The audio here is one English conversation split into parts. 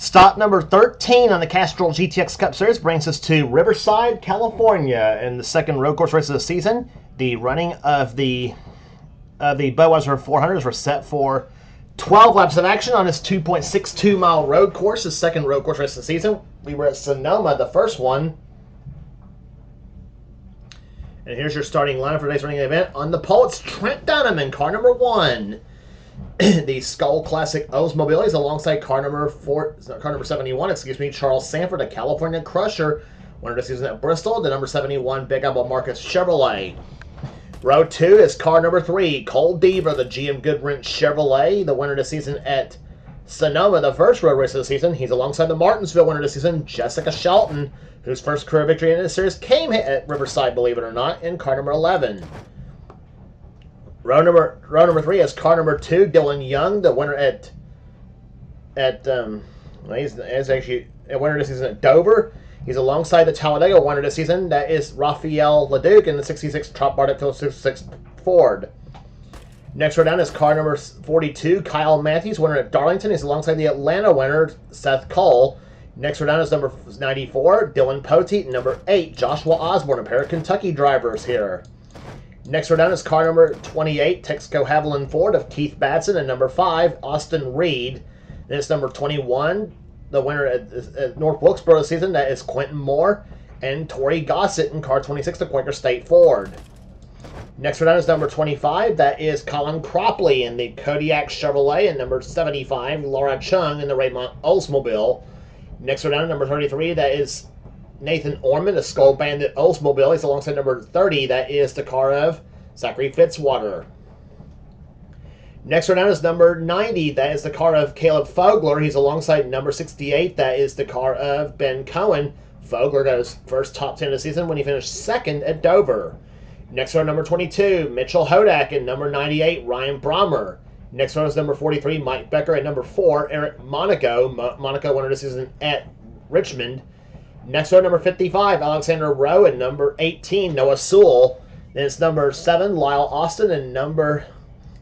Stop number 13 on the Castrol GTX Cup Series brings us to Riverside, California, in the second road course race of the season. The running of the Budweiser 400s were set for 12 laps of action on this 2.62 mile road course, the second road course race of the season. We were at Sonoma, the first one. And here's your starting lineup for today's running event. On the pole, it's Trent Dunham in car number 1. The Skull Classic Oldsmobile is alongside car number 71, Charles Sanford, a California Crusher, winner this season at Bristol. The number 71 Big Apple Marcus Chevrolet. Row 2 is car number 3, Cole Deaver, the GM Goodwrench Chevrolet, the winner this season at Sonoma, the first road race of the season. He's alongside the Martinsville winner this season, Jessica Shelton, whose first career victory in this series came at Riverside, believe it or not, in car number 11. Row number 3 is car number 2, Dylan Young, the winner he's actually a winner this season at Dover. He's alongside the Talladega winner this season. That is Raphael Leduc in the 66 Trop Bardet 66 Ford. Next row down is car number 42, Kyle Matthews, winner at Darlington. He's alongside the Atlanta winner, Seth Cole. Next row down is number 94, Dylan Poteet. Number 8, Joshua Osborne, a pair of Kentucky drivers here. Next row down is car number 28, Texaco Haviland Ford of Keith Batson. And number 5, Austin Reed. Then it's number 21, the winner at North Wilkesboro this season. That is Quentin Moore and Tori Gossett in car 26, the Quaker State Ford. Next row down is number 25. That is Colin Cropley in the Kodiak Chevrolet. And number 75, Laura Chung in the Raymont Oldsmobile. Next row down, number 33. That is Nathan Orman, the Skull Bandit Oldsmobile. He's alongside number 30. That is the car of Zachary Fitzwater. Next row down is number 90. That is the car of Caleb Fogler. He's alongside number 68. That is the car of Ben Cohen. Fogler got his first top 10 of the season when he finished second at Dover. Next row, number 22, Mitchell Hodak, and number 98, Ryan Brommer. Next row is number 43, Mike Becker, and number 4, Eric Monaco. Monaco winner this season at Richmond. Next row, number 55, Alexander Rowe, and number 18, Noah Sewell. Then it's number 7, Lyle Austin, and number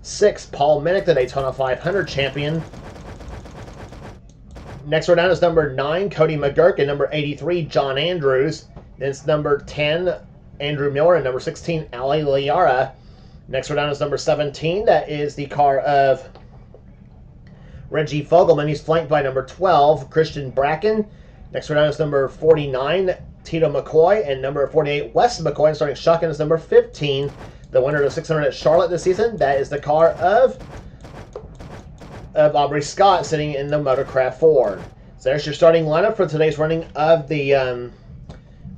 6, Paul Minnick, the Daytona 500 champion. Next row down is number 9, Cody McGurk, and number 83, John Andrews. Then it's number 10, Andrew Miller, and number 16, Ali Liara. Next row down is number 17. That is the car of Reggie Fogelman. He's flanked by number 12, Christian Bracken. Next row down is number 49, Tito McCoy, and number 48, Wes McCoy. And starting shotgun is number 15, the winner of the 600 at Charlotte this season. That is the car of Aubrey Scott sitting in the Motorcraft Ford. So there's your starting lineup for today's running of the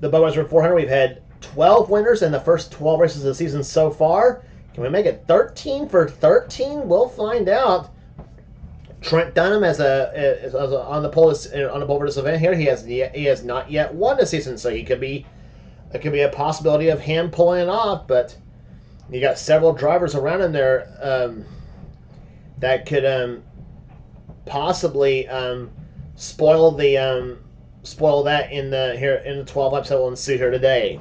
Budweiser 400. We've had 12 winners in the first 12 races of the season so far. Can we make it 13 for 13? We'll find out. Trent Dunham as on the pole for this event here. He has not yet won this season, so it could be a possibility of him pulling it off. But you got several drivers around in there that could possibly spoil that in the 12 laps that we'll ensue here today.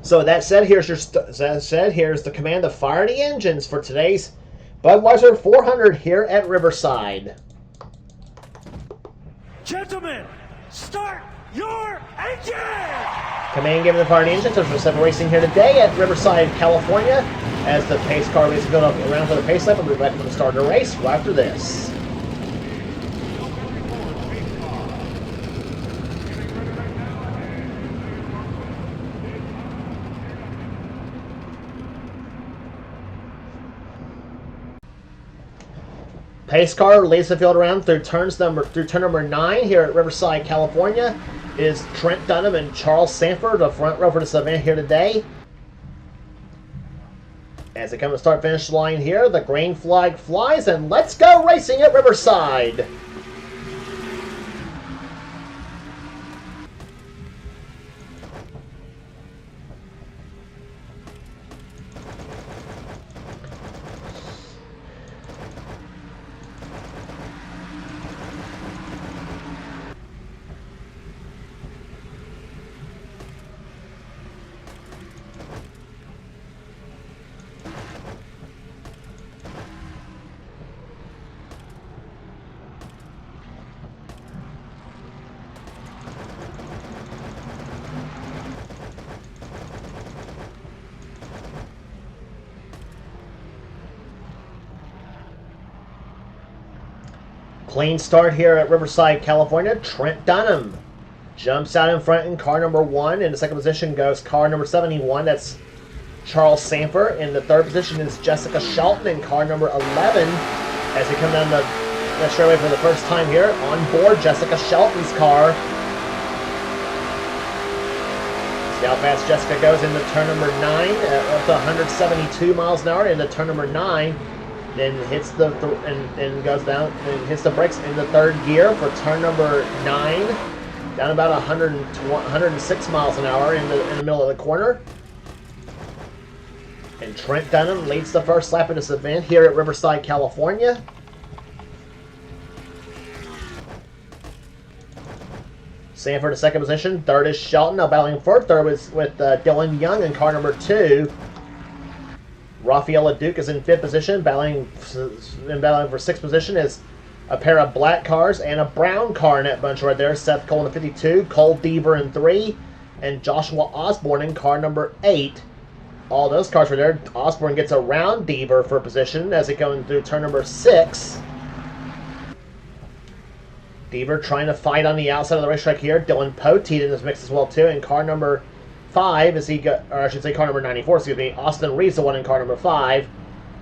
So that said, here's the command to fire the engines for today's Budweiser 400 here at Riverside. Gentlemen, start your engine! Command given to fire the engines for 7 racing here today at Riverside, California, as the pace car leads to build up around for the pace lap. We'll be back for the start of the race right after this. Pace car leads the field around through turn number 9 here at Riverside, California. Is Trent Dunham and Charles Sanford, the front row for this event here today. As they come to start-finish line here, the green flag flies, and let's go racing at Riverside. Clean start here at Riverside, California. Trent Dunham jumps out in front in car number 1. In the second position goes car number 71. That's Charles Sanford. In the third position is Jessica Shelton in car number 11. As they come down the straightaway for the first time here, on board Jessica Shelton's car. See how fast Jessica goes into turn number 9, up to 172 miles an hour into turn number 9. Then hits the and goes down and hits the brakes in the third gear for turn number 9, down about 106 miles an hour in the middle of the corner. And Trent Dunham leads the first lap of this event here at Riverside, California. Sanford in second position. Third is Shelton. Now battling for third with Dylan Young in car number 2. Rafael LeDuc is in fifth position. Battling for sixth position is a pair of black cars and a brown car in that bunch right there. Seth Cole in 52. Cole Deaver in 3. And Joshua Osborne in car number 8. All those cars right there. Osborne gets around Deaver for position as he goes through turn number 6. Deaver trying to fight on the outside of the racetrack here. Dylan Poteet in this mix as well too. In car number 5 as he got, or I should say car number 94. Excuse me. Austin Reed's the one in car number 5.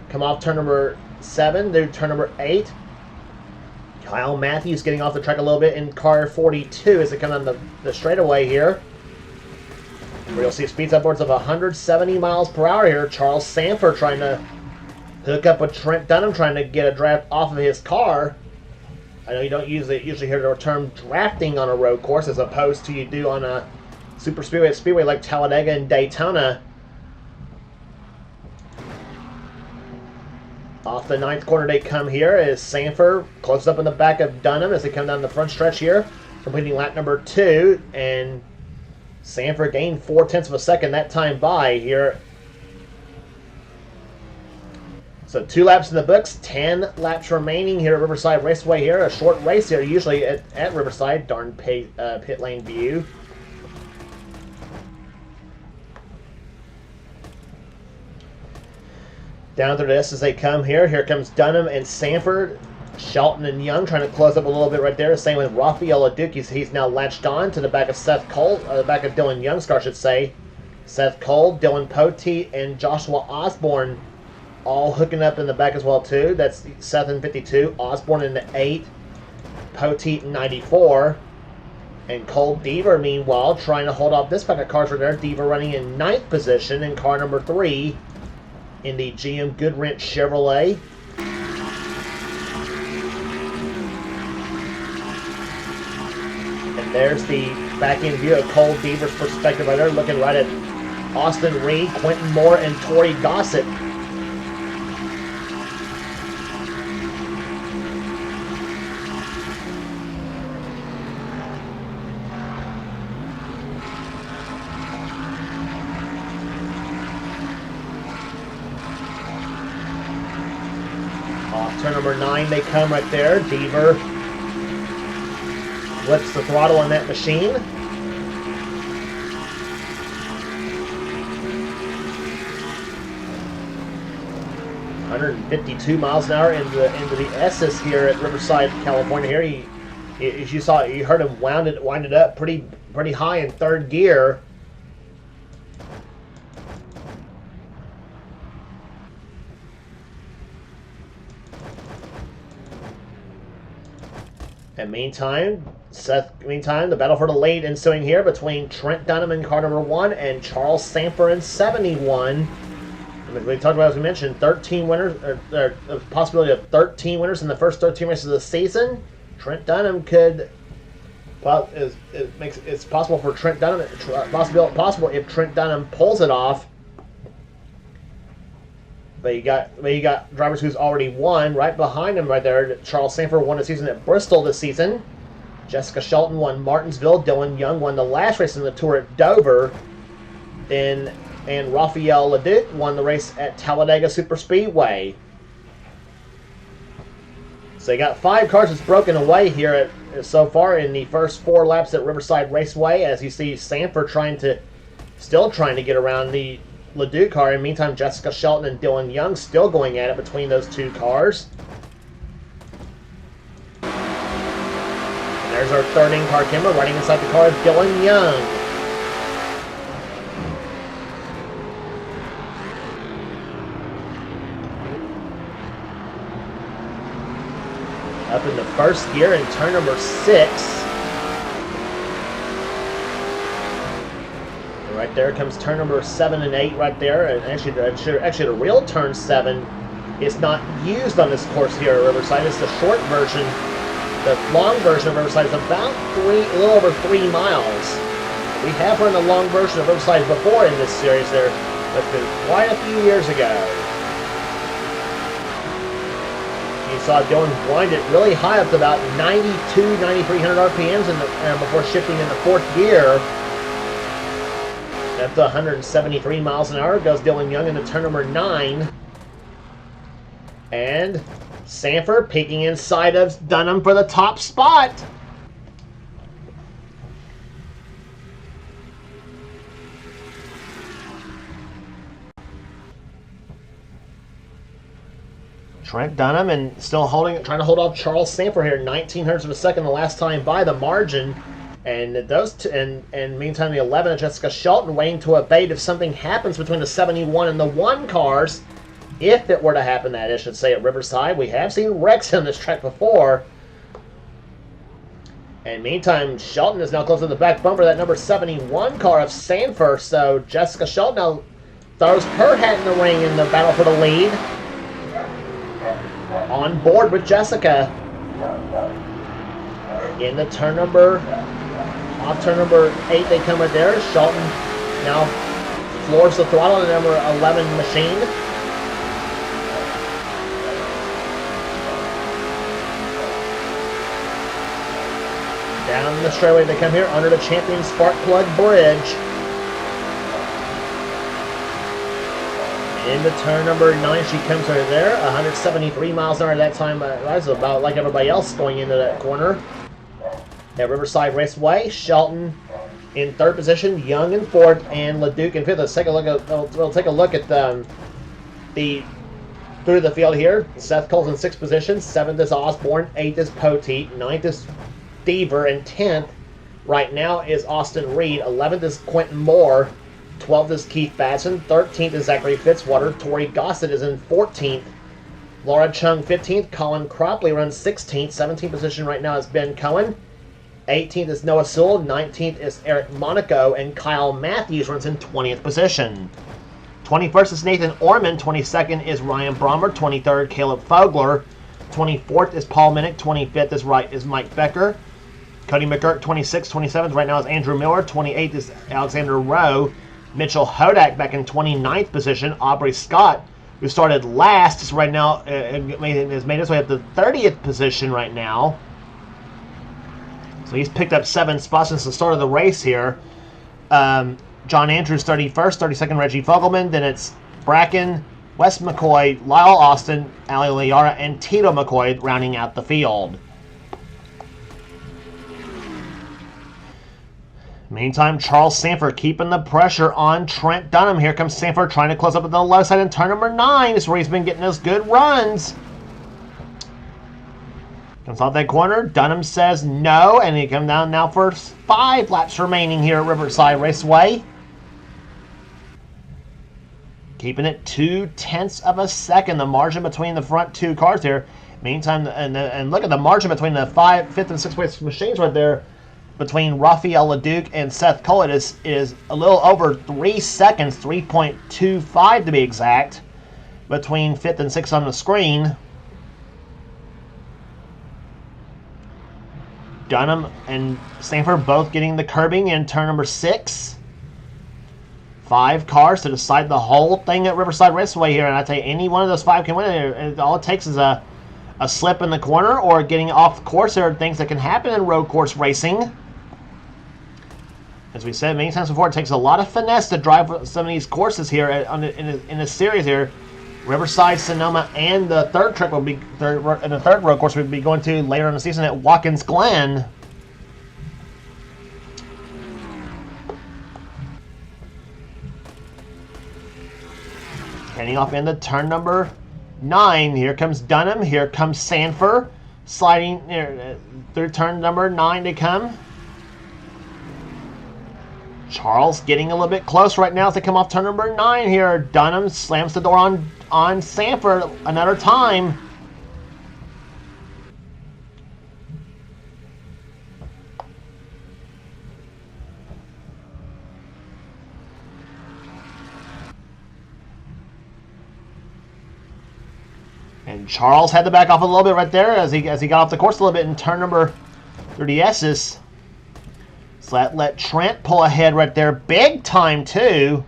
Come off turn number 7 to turn number 8. Kyle Matthews getting off the track a little bit in car 42 as they come on the straightaway here. Where you'll see speeds upwards of 170 miles per hour here. Charles Sanford trying to hook up with Trent Dunham, trying to get a draft off of his car. I know you don't usually hear the term drafting on a road course as opposed to you do on a super speedway like Talladega and Daytona. Off the 9th corner they come here as Sanford closes up in the back of Dunham as they come down the front stretch here, completing lap number 2, and Sanford gained 0.4 of a second that time by here. So 2 laps in the books, 10 laps remaining here at Riverside Raceway here. A short race here, usually at Riverside. Darn pit lane view. Down through this as they come here. Here comes Dunham and Sanford. Shelton and Young trying to close up a little bit right there. Same with Rafael LeDuc. He's now latched on to the back of Seth Cole, the back of Dylan Young's car, I should say. Seth Cole, Dylan Poteet, and Joshua Osborne all hooking up in the back as well too. That's Seth in 52, Osborne in the 8, Poteet in 94, and Cole Deaver meanwhile trying to hold off this pack of cars right there. Deaver running in 9th position in car number 3 in the GM Goodwrench Chevrolet. And there's the back end view of Cole Deaver's perspective right there, looking right at Austin Reed, Quentin Moore, and Tori Gossett. Off turn number 9 they come right there. Deaver flips the throttle on that machine. .152 miles an hour into the S's here at Riverside, California. Here, as you saw, you heard him wind it up pretty high in 3rd gear. And meantime, the battle for the lead ensuing here between Trent Dunham in car number 1 and Charles Sanford in 71. And we talked about, as we mentioned, 13 winners, or the possibility of 13 winners in the first 13 races of the season. Trent Dunham it's possible for Trent Dunham, possible if Trent Dunham pulls it off. But you got drivers who's already won right behind him right there. Charles Sanford won the season at Bristol this season. Jessica Shelton won Martinsville. Dylan Young won the last race in the Tour at Dover. And Rafael LeDuc won the race at Talladega Superspeedway. So you got 5 cars that's broken away here so far in the first 4 laps at Riverside Raceway. As you see Sanford still trying to get around the LeDuc car. In the meantime, Jessica Shelton and Dylan Young still going at it between those 2 cars. There's our third in-car camera. Running inside the car is Dylan Young. Up in the first gear in turn number 6. Right there comes turn number 7 and 8 right there. And actually the real turn 7 is not used on this course here at Riverside. It's the short version. The long version of Riverside is about a little over 3 miles. We have run the long version of Riverside before in this series there. That's been quite a few years ago. You saw Dylan wind it really high up to about 9,300 RPMs before shifting in the 4th gear. Up to 173 miles an hour goes Dylan Young into turn number 9. And Sanford peeking inside of Dunham for the top spot. Trent Dunham and still trying to hold off Charles Sanford here. 1900ths of a second the last time by the margin. And meantime, the 11 of Jessica Shelton waiting to abate if something happens between the 71 and the 1 cars. If it were to happen, that I should say, at Riverside. We have seen wrecks on this track before. And meantime, Shelton is now close to the back bumper of that number 71 car of Sanford. So Jessica Shelton now throws her hat in the ring in the battle for the lead. On board with Jessica. In the turn number... Off turn number 8, they come right there. Shelton now floors the throttle on the number 11 machine. Down the straightaway they come here under the Champion Spark Plug Bridge. Into turn number 9, she comes right there. 173 miles an hour at that time. That's about like everybody else going into that corner. At Riverside Raceway, Shelton in 3rd position, Young in 4th, and LeDuc in 5th. Let's take a look at we'll take a look at the through the field here. Seth Cole's in 6th position, 7th is Osborne, 8th is Poteet, 9th is Deaver, and 10th right now is Austin Reed. 11th is Quentin Moore, 12th is Keith Batson, 13th is Zachary Fitzwater, Tori Gossett is in 14th. Laura Chung 15th, Colin Cropley runs 16th, 17th position right now is Ben Cohen. 18th is Noah Sewell, 19th is Eric Monaco, and Kyle Matthews runs in 20th position. 21st is Nathan Orman, 22nd is Ryan Brommer, 23rd Caleb Fogler, 24th is Paul Minnick, 25th is Mike Becker, Cody McGurk 26th, 27th right now is Andrew Miller, 28th is Alexander Rowe, Mitchell Hodak back in 29th position, Aubrey Scott, who started last, is right now has made his way up to 30th position right now. So he's picked up 7 spots since the start of the race here. John Andrews 31st, 32nd Reggie Fogelman. Then it's Bracken, Wes McCoy, Lyle Austin, Ali Liara, and Tito McCoy rounding out the field. Meantime, Charles Sanford keeping the pressure on Trent Dunham. Here comes Sanford trying to close up at the left side in turn number 9. This is where he's been getting those good runs. Comes off that corner. Dunham says no, and he comes down now for 5 laps remaining here at Riverside Raceway. Keeping it 0.2 of a second, the margin between the front 2 cars here. Meantime, and look at the margin between the 5th and 6th place machines right there. Between Raphael LeDuc and Seth Collett is a little over 3 seconds, 3.25 to be exact, between 5th and 6th on the screen. Dunham and Sanford both getting the curbing in turn number 6. 5 cars to decide the whole thing at Riverside Raceway here, and I tell you, any one of those 5 can win it. All it takes is a slip in the corner or getting off course. There are things that can happen in road course racing. As we said many times before, it takes a lot of finesse to drive some of these courses here in this series here. Riverside, Sonoma, and the third track will be the third road course we'll be going to later in the season at Watkins Glen. Heading off into turn number 9. Here comes Dunham. Here comes Sanford. sliding through turn number 9 to come. Charles getting a little bit close right now as they come off turn number 9 here. Dunham slams the door on Sanford another time. And Charles had to back off a little bit right there as he got off the course a little bit in turn number 30S's. So that let Trent pull ahead right there, big time too.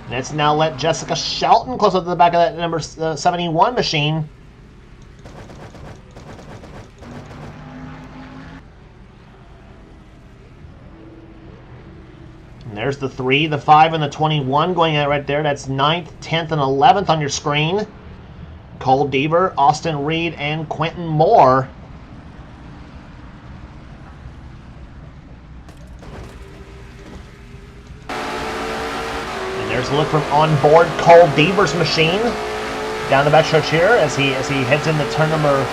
Let's now let Jessica Shelton close up to the back of that number 71 machine. And there's the 3, the 5, and the 21 going at right there. That's 9th, 10th, and 11th on your screen. Cole Deaver, Austin Reed, and Quentin Moore. And there's a look from onboard Cole Deaver's machine down the back stretch here as he heads into turn number,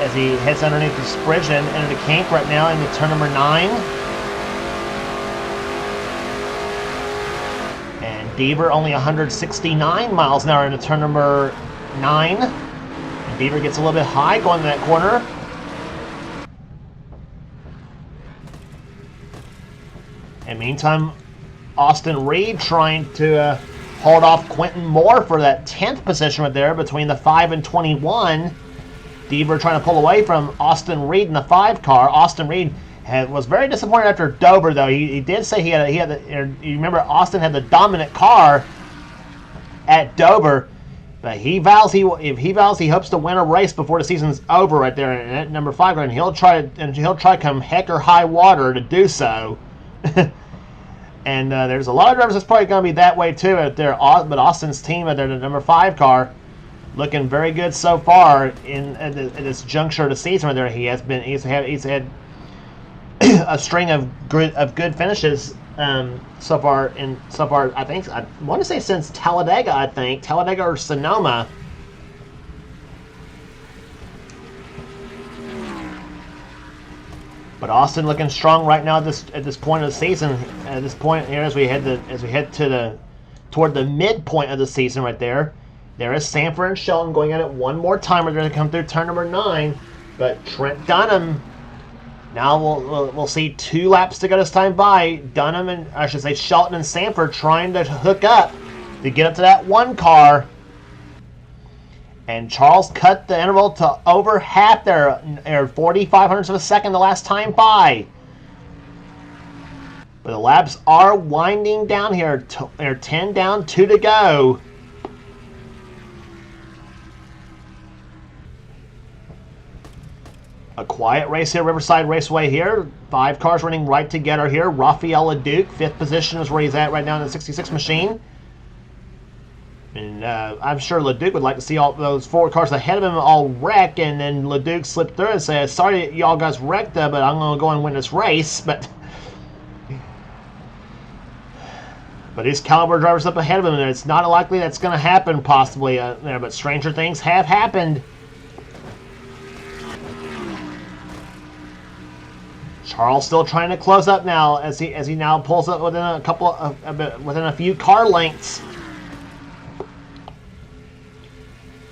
as he heads underneath this bridge and into the kink right now into turn number 9. Deaver only 169 miles an hour into turn number 9. And Deaver gets a little bit high going to that corner. And meantime, Austin Reed trying to hold off Quentin Moore for that 10th position right there between the 5 and 21. Deaver trying to pull away from Austin Reed in the 5 car. Austin Reed was very disappointed after Dover, though. He did say he had you remember Austin had the dominant car at Dover, but he hopes to win a race before the season's over right there at number 5, and he'll try come heck or high water to do so. And there's a lot of drivers that's probably going to be that way too out there. But Austin's team at their number 5 car looking very good so far at this juncture of the season. Right there, he's had a string of good finishes so far. I think I want to say since Talladega. Talladega or Sonoma. But Austin looking strong right now at this point of the season. At this point here, as we head toward the midpoint of the season, right there. There is Sanford and Shelton going at it one more time. We're going to come through turn number 9, but Trent Dunham. Now we'll see 2 laps to go this time by. Dunham and Shelton and Sanford trying to hook up to get up to that 1 car. And Charles cut the interval to over half there, 4500ths of a second the last time by. But the laps are winding down here. They're 10 down, 2 to go. A quiet race here, Riverside Raceway here. 5 cars running right together here. Raphael LeDuc, 5th position is where he's at right now in the 66 machine. And I'm sure LeDuc would like to see all those 4 cars ahead of him all wreck, and then LeDuc slipped through and said, sorry y'all guys wrecked but I'm going to go and win this race. But these caliber drivers up ahead of him, and it's not likely that's going to happen possibly there, but stranger things have happened. Charles still trying to close up now as he now pulls up within a few car lengths.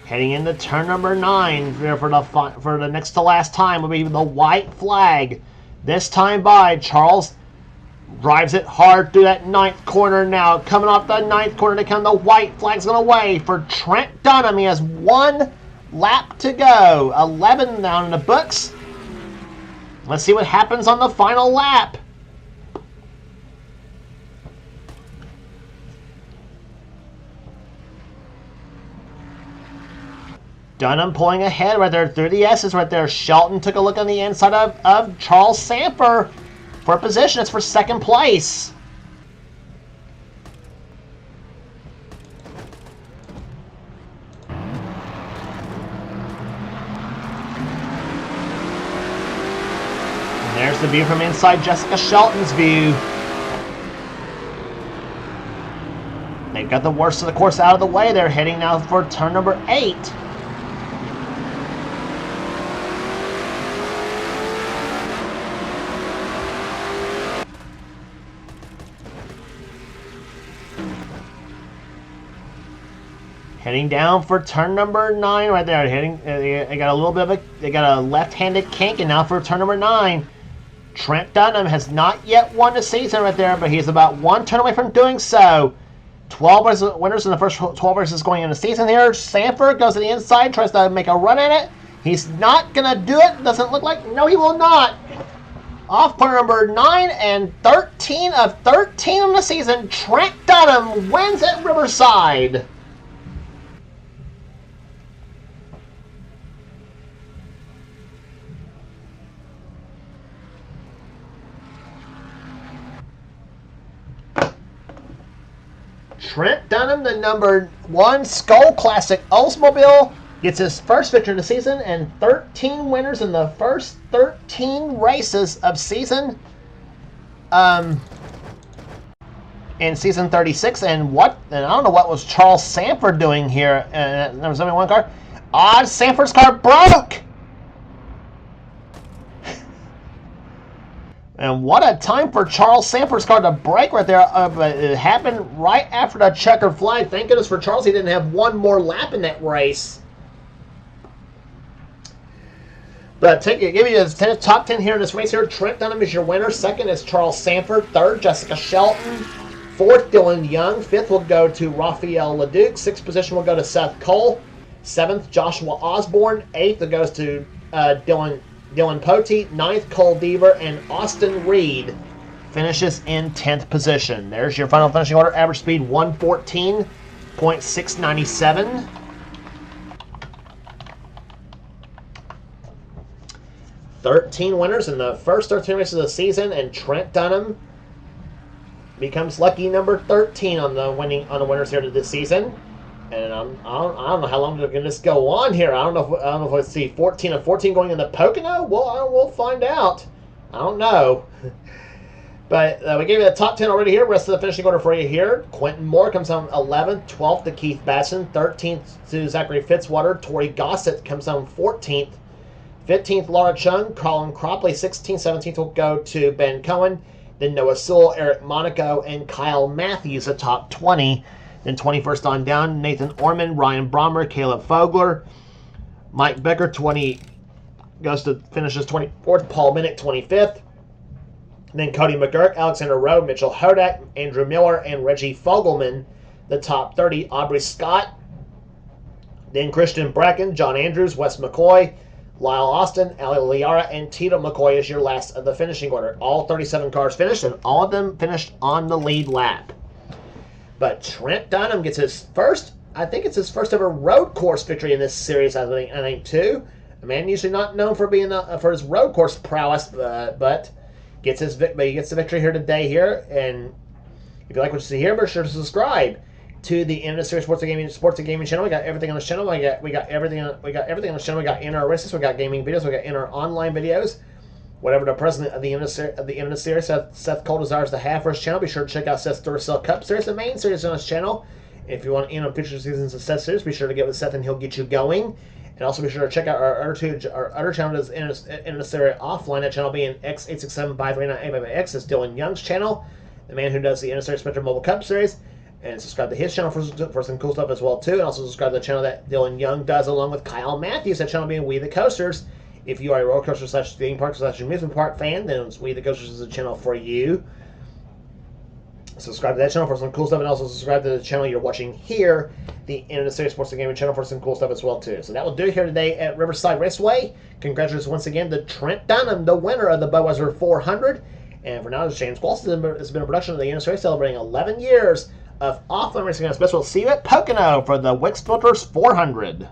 Heading into turn number 9 for the next to last time will be the white flag. This time by Charles drives it hard through that 9th corner now. Coming off the 9th corner to come, the white flag's going away for Trent Dunham. He has 1 lap to go. 11 down in the books. Let's see what happens on the final lap. Dunham pulling ahead right there through the S's right there. Shelton took a look on the inside of Charles Sanford for position. It's for 2nd place. There's the view from inside Jessica Shelton's view. They got the worst of the course out of the way. They're heading now for turn number 8. Heading down for turn number 9 right there. They got a little bit of they got a left-handed kink, and now for turn number 9. Trent Dunham has not yet won the season right there, but he's about one turn away from doing so. 12 winners in the first 12 races going into the season here. Sanford goes to the inside, tries to make a run at it. He's not going to do it. Doesn't look like. No, he will not. Off point number 9 and 13 of 13 in the season. Trent Dunham wins at Riverside. Trent Dunham, the number 1 Skull Classic Oldsmobile, gets his first victory of the season and 13 winners in the first 13 races of season. In season 36, and I don't know what was Charles Sanford doing here. Number 71 car. Sanford's car broke. And what a time for Charles Sanford's car to break right there. But it happened right after the checkered flag. Thank goodness for Charles, he didn't have one more lap in that race. But give you the top 10 here in this race here. Trent Dunham is your winner. Second is Charles Sanford. Third, Jessica Shelton. Fourth, Dylan Young. Fifth will go to Raphael Leduc. Sixth position will go to Seth Cole. Seventh, Joshua Osborne. Eighth, it goes to Dylan Potey. Ninth, Cole Deaver. And Austin Reed finishes in 10th position. There's your final finishing order. Average speed 114.697. Thirteen winners in the first 13 races of the season, and Trent Dunham becomes lucky number 13 on the winners here this season. And I don't know how long they're going to go on here. I don't know if let's see 14 of 14 going in the Pocono. Well, we'll find out. I don't know. But we gave you the top 10 already here. Rest of the finishing order for you here. Quentin Moore comes home 11th. 12th to Keith Batson. 13th to Zachary Fitzwater. Tori Gossett comes home 14th. 15th, Laura Chung. Colin Cropley, 16th. 17th will go to Ben Cohen. Then Noah Sewell, Eric Monaco, and Kyle Matthews, the top 20. Then 21st on down, Nathan Orman, Ryan Brommer, Caleb Fogler. Mike Becker, finishes 24th. Paul Minnick, 25th. Then Cody McGurk, Alexander Rowe, Mitchell Hodak, Andrew Miller, and Reggie Fogelman, the top 30. Aubrey Scott. Then Christian Bracken, John Andrews, Wes McCoy, Lyle Austin, Ali Liara, and Tito McCoy is your last of the finishing order. All 37 cars finished, and all of them finished on the lead lap. But Trent Dunham gets his first, I think it's his first ever road course victory in this series, I think too. A man usually not known for being for his road course prowess, but he gets the victory here today here. And if you like what you see here, be sure to subscribe to the NNSCRA Sports and Gaming channel. We got everything on the channel. We got everything on the channel. We got in our races. We got gaming videos. We got in our online videos. Whatever the president of the NNSCRA, Seth Cole, desires to have for his channel, be sure to check out Seth's Duracell Cup Series, the main series on his channel. If you want in on future seasons of Seth Series, be sure to get with Seth and he'll get you going. And also be sure to check out our other channel that is NNSCRA offline. That channel being X86753985X is Dylan Young's channel, the man who does the NNSCRA Spectrum Mobile Cup Series. And subscribe to his channel for some cool stuff as well too. And also subscribe to the channel that Dylan Young does along with Kyle Matthews. That channel being We the Coasters. If you are a roller coaster / theme park / amusement park fan, then We the Coasters is a channel for you. Subscribe to that channel for some cool stuff, and also subscribe to the channel you're watching here, the NNSCRA Sports and Gaming channel, for some cool stuff as well too. So that will do it here today at Riverside Raceway. Congratulations once again to Trent Dunham, the winner of the Budweiser 400. And for now, this is James Walsh. It's been a production of the NNSCRA celebrating 11 years of offline racing on special. See you at Pocono for the Wix Filters 400.